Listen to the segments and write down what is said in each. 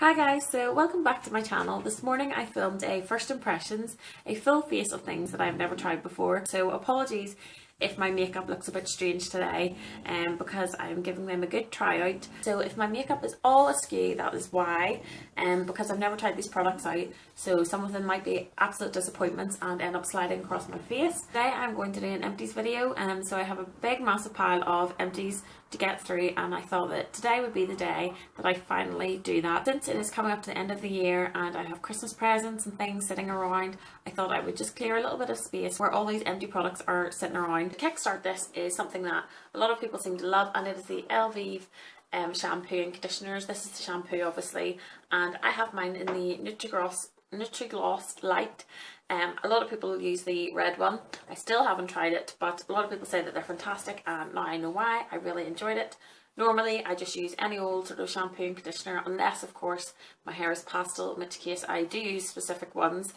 Hi guys, so welcome back to my channel. This morning I filmed a first impressions, a full face of things that I've never tried before. So apologies if my makeup looks a bit strange today because I'm giving them a good try out. So if my makeup is all askew, that is why, because I've never tried these products out. So some of them might be absolute disappointments and end up sliding across my face. Today I'm going to do an empties video, so I have a big massive pile of empties to get through, and I thought that today would be the day that I finally do that. Since it is coming up to the end of the year and I have Christmas presents and things sitting around, I thought I would just clear a little bit of space where all these empty products are sitting around. To kickstart this is something that a lot of people seem to love, and it is the Elvive shampoo and conditioners. This is the shampoo obviously, and I have mine in the Nutri-Gloss Light. A lot of people use the red one. I still haven't tried it, but a lot of people say that they're fantastic, and now I know why. I really enjoyed it. Normally I just use any old sort of shampoo and conditioner, unless of course my hair is pastel, in which case I do use specific ones.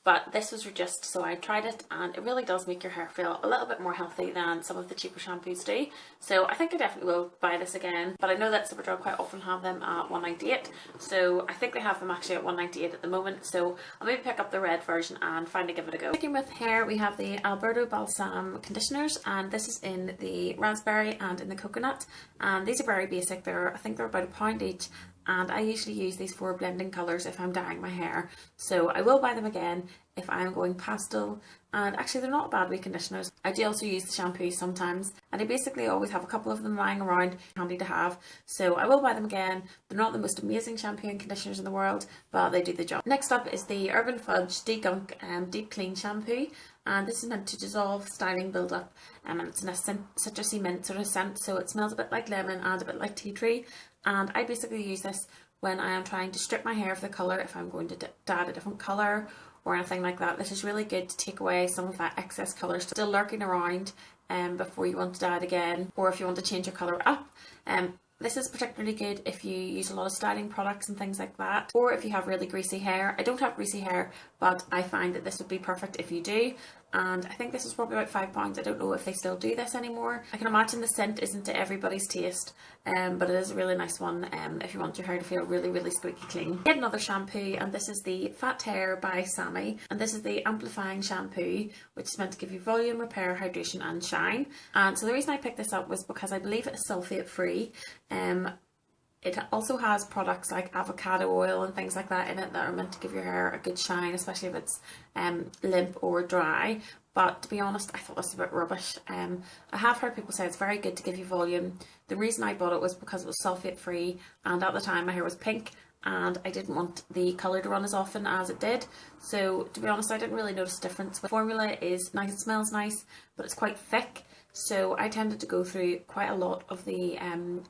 But this was just, so I tried it, and it really does make your hair feel a little bit more healthy than some of the cheaper shampoos do. So I think I definitely will buy this again, but I know that Superdrug quite often have them at $1.98, so I think they have them actually at $1.98 at the moment, so I'll maybe pick up the red version and finally give it a go. Sticking with hair, we have the Alberto Balsam conditioners, and this is in the raspberry and in the coconut, and these are very basic. I think they're about £1 each. And I usually use these for blending colours if I'm dyeing my hair, so I will buy them again if I'm going pastel. And actually they're not bad wee conditioners. I do also use the shampoos sometimes, and I basically always have a couple of them lying around, handy to have, so I will buy them again. They're not the most amazing shampoo and conditioners in the world, but they do the job. Next up is the Fudge De-Gunk Deep Clean Shampoo, and this is meant to dissolve styling build up, and it's in a citrusy mint sort of scent, so it smells a bit like lemon and a bit like tea tree. And I basically use this when I am trying to strip my hair of the colour, if I'm going to add a different colour or anything like that. This is really good to take away some of that excess colour still lurking around before you want to dye it again, or if you want to change your colour up. This is particularly good if you use a lot of styling products and things like that, or if you have really greasy hair. I don't have greasy hair, but I find that this would be perfect if you do. And I think this is probably about £5. I don't know if they still do this anymore. I can imagine the scent isn't to everybody's taste, but it is a really nice one if you want your hair to feel really, really squeaky clean. Get another shampoo, and this is the Fat Hair by Sammy, and this is the Amplifying Shampoo, which is meant to give you volume, repair, hydration and shine. And so the reason I picked this up was because I believe it is sulfate free. It also has products like avocado oil and things like that in it that are meant to give your hair a good shine, especially if it's limp or dry. But to be honest, I thought this was a bit rubbish. I have heard people say it's very good to give you volume. The reason I bought it was because it was sulfate free, and at the time my hair was pink and I didn't want the colour to run as often as it did. So to be honest, I didn't really notice a difference. The formula is nice, it smells nice, but it's quite thick. So I tended to go through quite a lot of the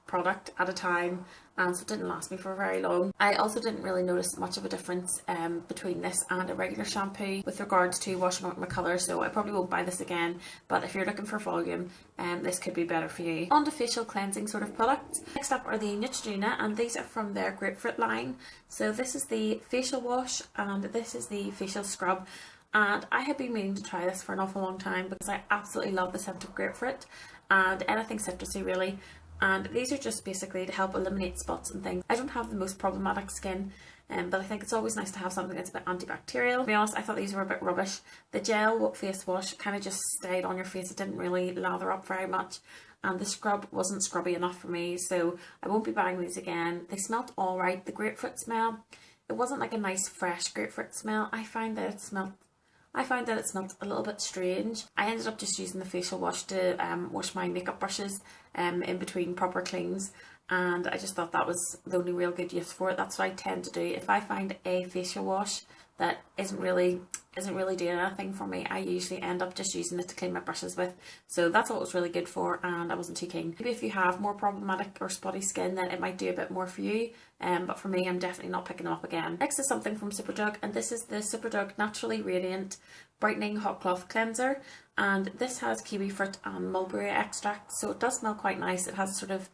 product at a time, and so it didn't last me for very long. I also didn't really notice much of a difference between this and a regular shampoo with regards to washing out my colour, so I probably won't buy this again. But if you're looking for volume, this could be better for you. On to facial cleansing sort of products. Next up are the Neutrogena, and these are from their grapefruit line. So this is the facial wash and this is the facial scrub. And I have been meaning to try this for an awful long time because I absolutely love the scent of grapefruit and anything citrusy really. And these are just basically to help eliminate spots and things. I don't have the most problematic skin, but I think it's always nice to have something that's a bit antibacterial. To be honest, I thought these were a bit rubbish. The gel face wash kind of just stayed on your face. It didn't really lather up very much. And the scrub wasn't scrubby enough for me, so I won't be buying these again. They smelt alright. The grapefruit smell, it wasn't like a nice fresh grapefruit smell. I find that it smelt a little bit strange. I ended up just using the facial wash to wash my makeup brushes in between proper cleans, and I just thought that was the only real good use for it. That's what I tend to do. If I find a facial wash that isn't really doing anything for me, I usually end up just using it to clean my brushes with. So that's what it was really good for, and I wasn't too keen. Maybe if you have more problematic or spotty skin, then it might do a bit more for you. But for me, I'm definitely not picking them up again. Next is something from Superdrug, and this is the Superdrug Naturally Radiant Brightening Hot Cloth Cleanser, and this has kiwi fruit and mulberry extract, so it does smell quite nice. It has a sort of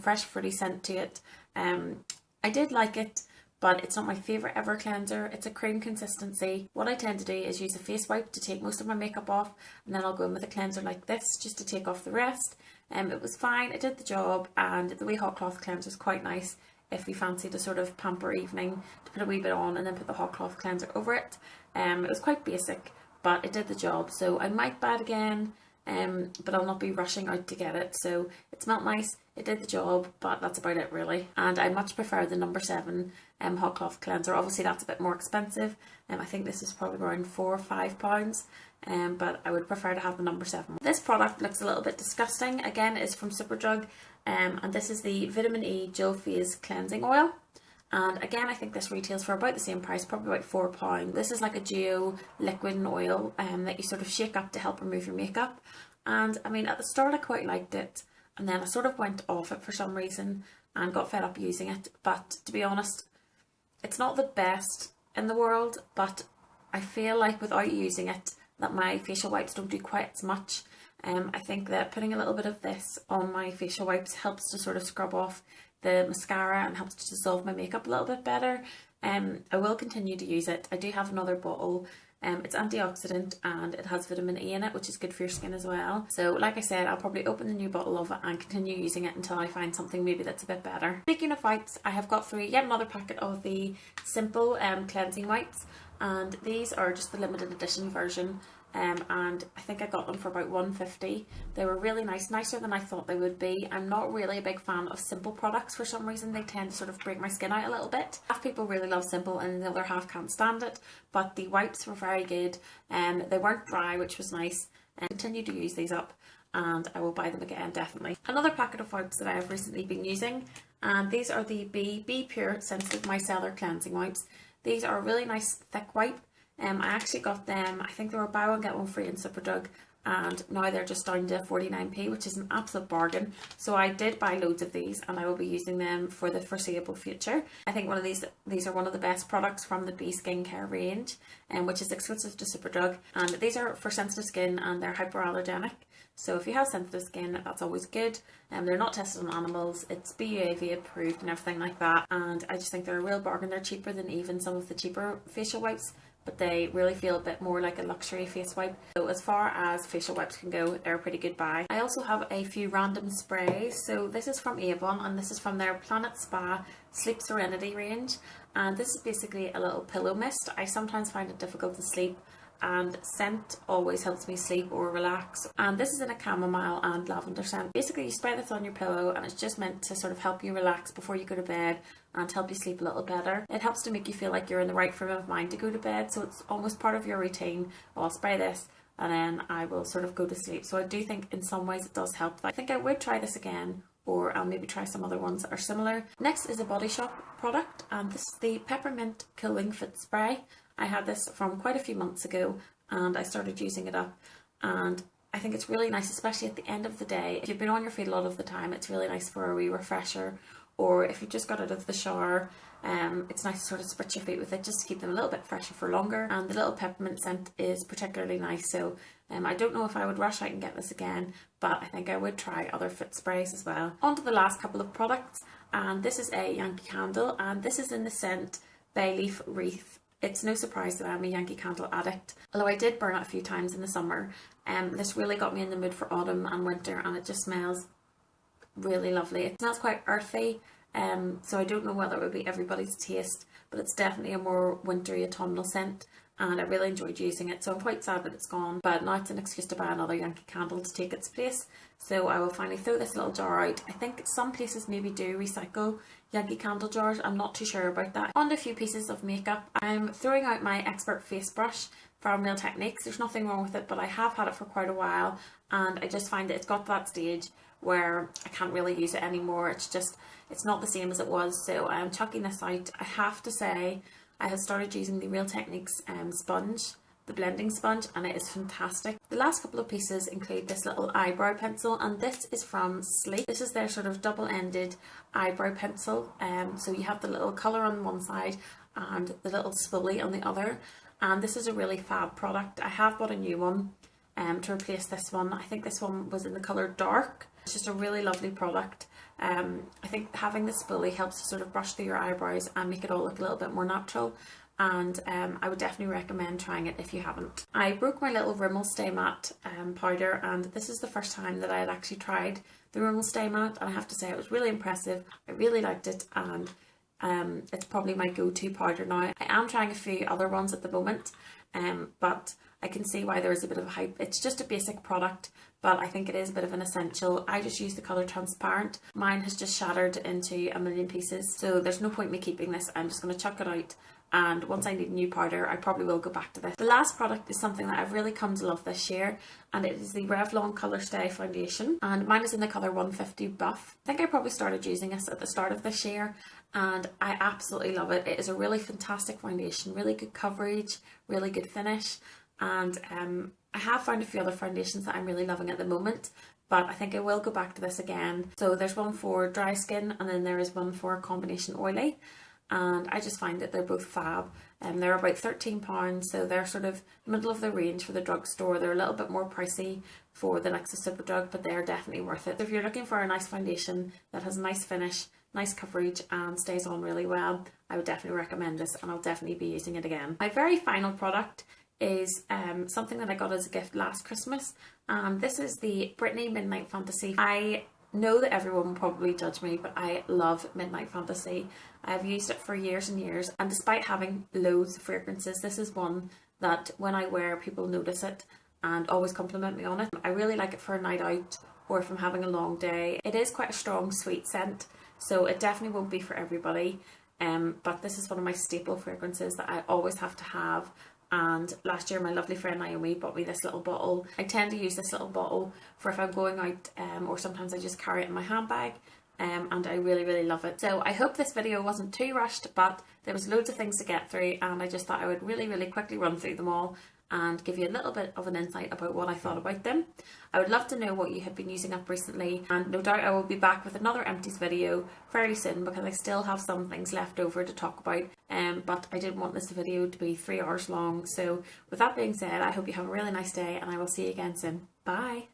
fresh fruity scent to it. I did like it, but it's not my favourite ever cleanser. It's a cream consistency. What I tend to do is use a face wipe to take most of my makeup off, and then I'll go in with a cleanser like this just to take off the rest. It was fine, it did the job, and the wee hot cloth cleanser is quite nice. if you fancied a sort of pamper evening to put a wee bit on and then put the hot cloth cleanser over it. It was quite basic, but it did the job, so I might buy it again, but I'll not be rushing out to get it. So it smelled nice, it did the job, but that's about it really. And I much prefer the number 7 hot cloth cleanser. Obviously that's a bit more expensive, I think this is probably around £4 or £5, but I would prefer to have the number 7. This product looks a little bit disgusting. Again, it's from Superdrug, and this is the Vitamin E Dual Phase Cleansing Oil. And again, I think this retails for about the same price, probably about £4. This is like a geo liquid and oil that you sort of shake up to help remove your makeup. And I mean, at the start I quite liked it, and then I sort of went off it for some reason and got fed up using it. But to be honest, it's not the best in the world, but I feel like without using it that my facial wipes don't do quite as much. I think that putting a little bit of this on my facial wipes helps to sort of scrub off the mascara and helps to dissolve my makeup a little bit better. I will continue to use it. I do have another bottle. It's antioxidant and it has vitamin E in it, which is good for your skin as well. So like I said, I'll probably open the new bottle of it and continue using it until I find something maybe that's a bit better. Speaking of wipes, I have got through yet another packet of the simple cleansing wipes, and these are just the limited edition version. And I think I got them for about £1.50. They were really nice, nicer than I thought they would be. I'm not really a big fan of simple products for some reason. They tend to sort of break my skin out a little bit. Half people really love simple and the other half can't stand it, but the wipes were very good and they weren't dry, which was nice. And I continue to use these up, and I will buy them again definitely. Another packet of wipes that I have recently been using, and these are the Be Pure Sensitive Micellar Cleansing Wipes. These are a really nice thick wipe. I actually got them, I think they were buy one get one free in Superdrug, and now they're just down to 49p, which is an absolute bargain. So I did buy loads of these and I will be using them for the foreseeable future. I think these are one of the best products from the Be Skincare range, which is exclusive to Superdrug, and these are for sensitive skin and they're hypoallergenic. So if you have sensitive skin, that's always good. They're not tested on animals, it's BUAV approved and everything like that, and I just think they're a real bargain. They're cheaper than even some of the cheaper facial wipes, but they really feel a bit more like a luxury face wipe. So as far as facial wipes can go, they're a pretty good buy. I also have a few random sprays. So this is from Avon and this is from their Planet Spa Sleep Serenity range, and this is basically a little pillow mist. I sometimes find it difficult to sleep, and scent always helps me sleep or relax. And this is in a chamomile and lavender scent. Basically you spray this on your pillow and it's just meant to sort of help you relax before you go to bed and help you sleep a little better. It helps to make you feel like you're in the right frame of mind to go to bed, so it's almost part of your routine. I'll spray this and then I will sort of go to sleep. So I do think in some ways it does help. I think I would try this again, or I'll maybe try some other ones that are similar. Next is a Body Shop product, and this is the Peppermint Cooling Foot Spray. I had this from quite a few months ago and I started using it up, and I think it's really nice, especially at the end of the day. If you've been on your feet a lot of the time, it's really nice for a wee refresher, or if you just got out of the shower, it's nice to sort of spritz your feet with it just to keep them a little bit fresher for longer. And the little peppermint scent is particularly nice, so I don't know if I would rush out and get this again, but I think I would try other foot sprays as well. On to the last couple of products, and this is a Yankee Candle, and this is in the scent Bay Leaf Wreath. It's no surprise that I'm a Yankee Candle addict, although I did burn it a few times in the summer. This really got me in the mood for autumn and winter, and it just smells really lovely. It smells quite earthy, so I don't know whether it would be everybody's taste, but it's definitely a more wintry autumnal scent, and I really enjoyed using it. So I'm quite sad that it's gone, but now it's an excuse to buy another Yankee Candle to take its place. So I will finally throw this little jar out. I think some places maybe do recycle Yankee Candle jars, I'm not too sure about that. On to a few pieces of makeup. I'm throwing out my Expert Face Brush from Real Techniques. There's nothing wrong with it, but I have had it for quite a while, and I just find that it's got to that stage where I can't really use it anymore. It's not the same as it was, so I'm chucking this out. I have to say, I have started using the Real Techniques sponge, the blending sponge, and it is fantastic. The last couple of pieces include this little eyebrow pencil, and this is from Slate. This is their sort of double-ended eyebrow pencil, so you have the little colour on one side and the little spoolie on the other, and this is a really fab product. I have bought a new one to replace this one. I think this one was in the colour dark. It's just a really lovely product. I think having the spoolie helps to sort of brush through your eyebrows and make it all look a little bit more natural. and I would definitely recommend trying it if you haven't. I broke my little Rimmel Stay Matte powder, and this is the first time that I had actually tried the Rimmel Stay Matte, and I have to say it was really impressive. I really liked it, and it's probably my go-to powder now. I am trying a few other ones at the moment, but I can see why there is a bit of a hype. It's just a basic product, but I think it is a bit of an essential. I just use the colour transparent. Mine has just shattered into a million pieces, so there's no point in me keeping this. I'm just going to chuck it out, and once I need new powder, I probably will go back to this. The last product is something that I've really come to love this year, and it is the Revlon Colorstay Foundation, and mine is in the colour 150 Buff. I think I probably started using this at the start of this year, and I absolutely love it. It is a really fantastic foundation, really good coverage, really good finish, and I have found a few other foundations that I'm really loving at the moment, but I think I will go back to this again. So there's one for dry skin, and then there is one for combination oily, and I just find that they're both fab. They're about £13, so they're sort of middle of the range for the drugstore. They're a little bit more pricey for the likes of Superdrug, but they're definitely worth it. So if you're looking for a nice foundation that has a nice finish, nice coverage and stays on really well, I would definitely recommend this, and I'll definitely be using it again. My very final product is something that I got as a gift last Christmas, and this is the Britney Midnight Fantasy. I know that everyone will probably judge me, but I love Midnight Fantasy. I've used it for years and years, and despite having loads of fragrances, this is one that when I wear, people notice it and always compliment me on it. I really like it for a night out or if I'm having a long day. It is quite a strong sweet scent, so it definitely won't be for everybody, but this is one of my staple fragrances that I always have to have. And last year my lovely friend Naomi bought me this little bottle. I tend to use this little bottle for if I'm going out, or sometimes I just carry it in my handbag, and I really love it. So I hope this video wasn't too rushed, but there was loads of things to get through, and I just thought I would really quickly run through them all and give you a little bit of an insight about what I thought about them. I would love to know what you have been using up recently, and no doubt I will be back with another Empties video fairly soon because I still have some things left over to talk about, but I didn't want this video to be 3 hours long. So with that being said, I hope you have a really nice day, and I will see you again soon. Bye!